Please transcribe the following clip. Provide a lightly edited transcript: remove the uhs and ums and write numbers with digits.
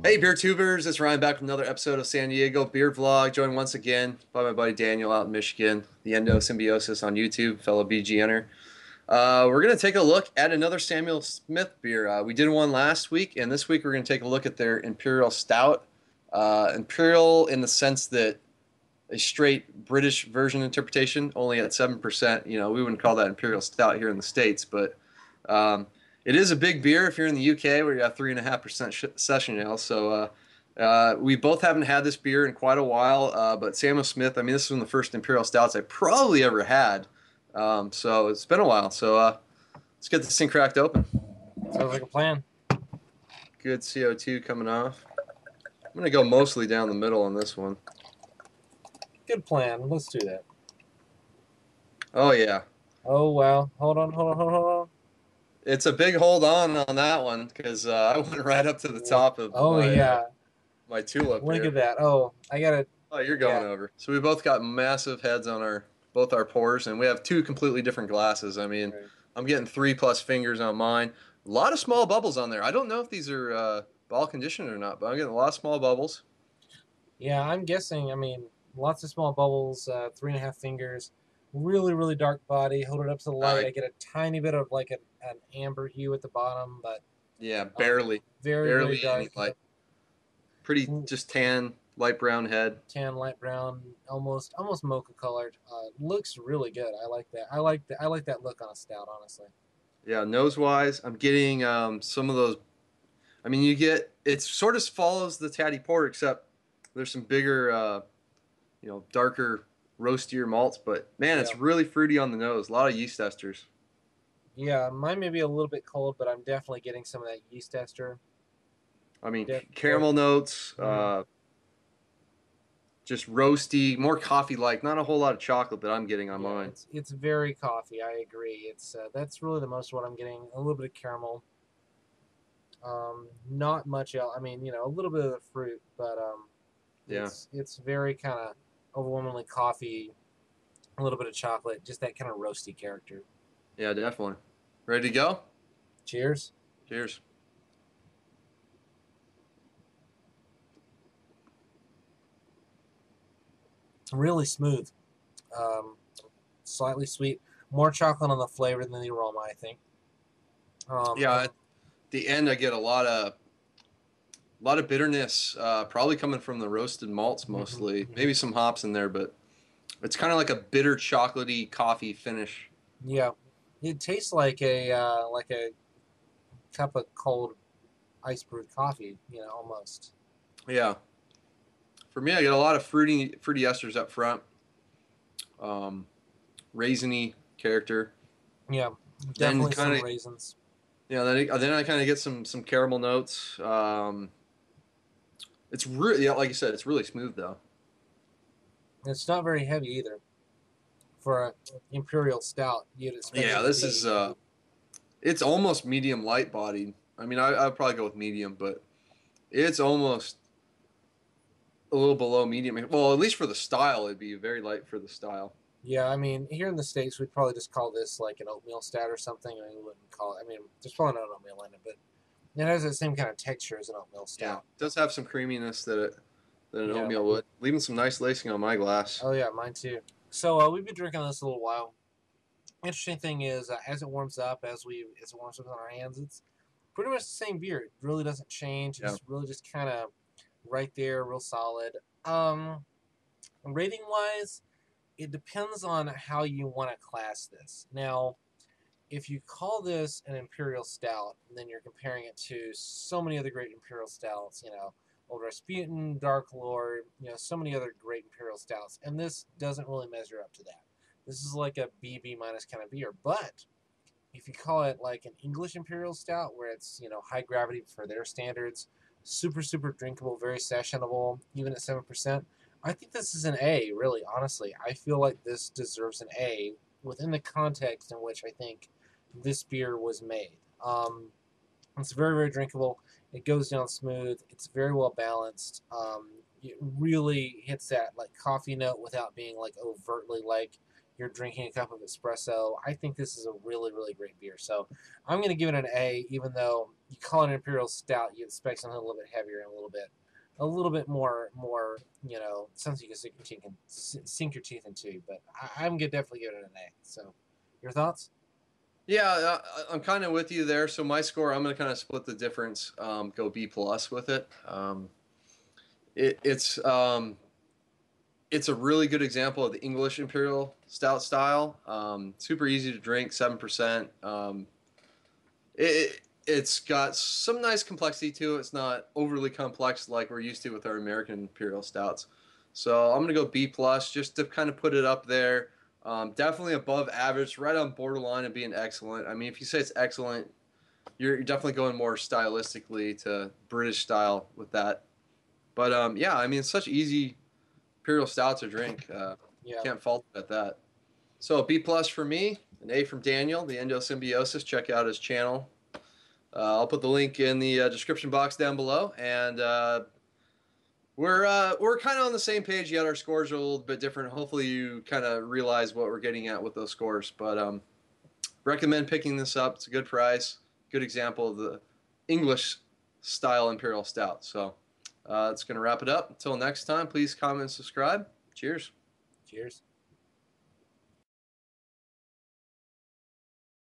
Hey, beer tubers! It's Ryan back with another episode of San Diego Beer Vlog. Joined once again by my buddy Daniel out in Michigan, the Endo Symbiosis on YouTube, fellow BGNer. We're going to take a look at another Samuel Smith beer. We did one last week, and this week we're going to take a look at their Imperial Stout. Imperial in the sense that a straight British version interpretation, only at 7%. You know, we wouldn't call that Imperial Stout here in the States, but um, it is a big beer if you're in the UK where you have 3.5% session ale. So we both haven't had this beer in quite a while, but Samuel Smith, I mean, this is one of the first Imperial Stouts I probably ever had. So it's been a while. So let's get this thing cracked open. Sounds like a plan. Good CO2 coming off. I'm going to go mostly down the middle on this one. Good plan. Let's do that. Oh, yeah. Oh, wow. Hold on. It's a big hold on that one because I went right up to the top of Oh, yeah. my tulip Look here. at that. Oh, I got to... Oh, you're going over. So we both got massive heads on both our pours, and we have two completely different glasses. I mean, Right. I'm getting 3+ fingers on mine. A lot of small bubbles on there. I don't know if these are ball conditioned or not, but I'm getting a lot of small bubbles. Yeah, I'm guessing. I mean, lots of small bubbles, 3.5 fingers, really, really dark body. Hold it up to the light. Uh, I get a tiny bit of like an amber hue at the bottom, but yeah, barely, very, very barely dark. any light. Pretty just tan, light brown head. Tan, light brown, almost mocha colored. Looks really good. I like that. I like that look on a stout, honestly. Yeah, nose wise, I'm getting some of those. I mean, it sort of follows the Tatty Port, except there's some bigger, darker, roastier malts. But man, Yeah. it's really fruity on the nose. A lot of yeast esters. Yeah, mine may be a little bit cold, but I'm definitely getting some of that yeast ester. I mean, Def caramel notes, mhm. just roasty, more coffee-like. Not a whole lot of chocolate that I'm getting on Yeah, mine. it's very coffee. I agree. It's that's really the most what I'm getting. A little bit of caramel. Not much else. I mean, a little bit of the fruit, but Yeah, it's very kind of overwhelmingly coffee. A little bit of chocolate, just that kind of roasty character. yeah, definitely. Ready to go? Cheers. Cheers. Really smooth. Um, Slightly sweet. More chocolate on the flavor than the aroma, I think. Yeah, at the end I get a lot of bitterness, probably coming from the roasted malts mostly. mhm. Maybe some hops in there, but it's kind of like a bitter, chocolatey coffee finish. Yeah, it tastes like a cup of cold ice brewed coffee. Almost. Yeah. For me, I get a lot of fruity esters up front, um, raisiny character. Yeah, Then definitely kind some of, raisins. then I kind of get some caramel notes. It's really, yeah, like you said, it's really smooth though. It's not very heavy either for a imperial stout. You'd expect Yeah, it to this is be. it's almost medium light bodied. I mean, I'd probably go with medium, but it's almost a little below medium. Well, at least for the style, it'd be very light for the style. Yeah, I mean, here in the States, we'd probably just call this like an oatmeal stout or something. I mean, we wouldn't call it. I mean, there's probably not oatmeal in it, but it has the same kind of texture as an oatmeal Yeah, stout. it does have some creaminess that an Yeah. oatmeal would. Leaving some nice lacing on my glass. Oh yeah, mine too. So we've been drinking this a little while. Interesting thing is, as it warms up, as it warms up on our hands, it's pretty much the same beer. It really doesn't change. Yeah. It's really just kind of right there, real solid. Rating wise, it depends on how you want to class this. Now, if you call this an imperial stout, then you're comparing it to so many other great imperial stouts. Old Rasputin, Dark Lord. So many other great imperial stouts, and this doesn't really measure up to that. This is like a BB minus kind of beer. But if you call it like an English imperial stout, where it's high gravity for their standards, super super drinkable, very sessionable, even at 7%. I think this is an A. Really, honestly, I feel like this deserves an A within the context in which I think this beer was made. It's very very drinkable. It goes down smooth. It's very well balanced. It really hits that like coffee note without being like overtly like you're drinking a cup of espresso. I think this is a really, really great beer. So I'm going to give it an A, even though you call it an Imperial Stout, you expect something a little bit heavier and a little bit more, something you can sink your teeth into. But I'm going to definitely give it an A. So your thoughts? Yeah, I'm kind of with you there. So my score, I'm going to kind of split the difference, go B plus with it. It it's a really good example of the English Imperial Stout style. Super easy to drink, 7%. It's got some nice complexity to it. It's not overly complex like we're used to with our American Imperial Stouts. So I'm gonna go B plus just to kind of put it up there. Definitely above average, right on borderline of being excellent. I mean, if you say it's excellent, you're definitely going more stylistically to British style with that. But yeah, I mean, it's such easy Imperial Stout to drink. Yeah. Can't fault it at that. So B plus for me, an A from Daniel, the Endosymbiosis. Check out his channel. I'll put the link in the description box down below, and we're kind of on the same page. Yet our scores are a little bit different. Hopefully, you kind of realize what we're getting at with those scores. But recommend picking this up. It's a good price, good example of the English style Imperial Stout. So it's going to wrap it up. Until next time, please comment and subscribe. Cheers. Cheers.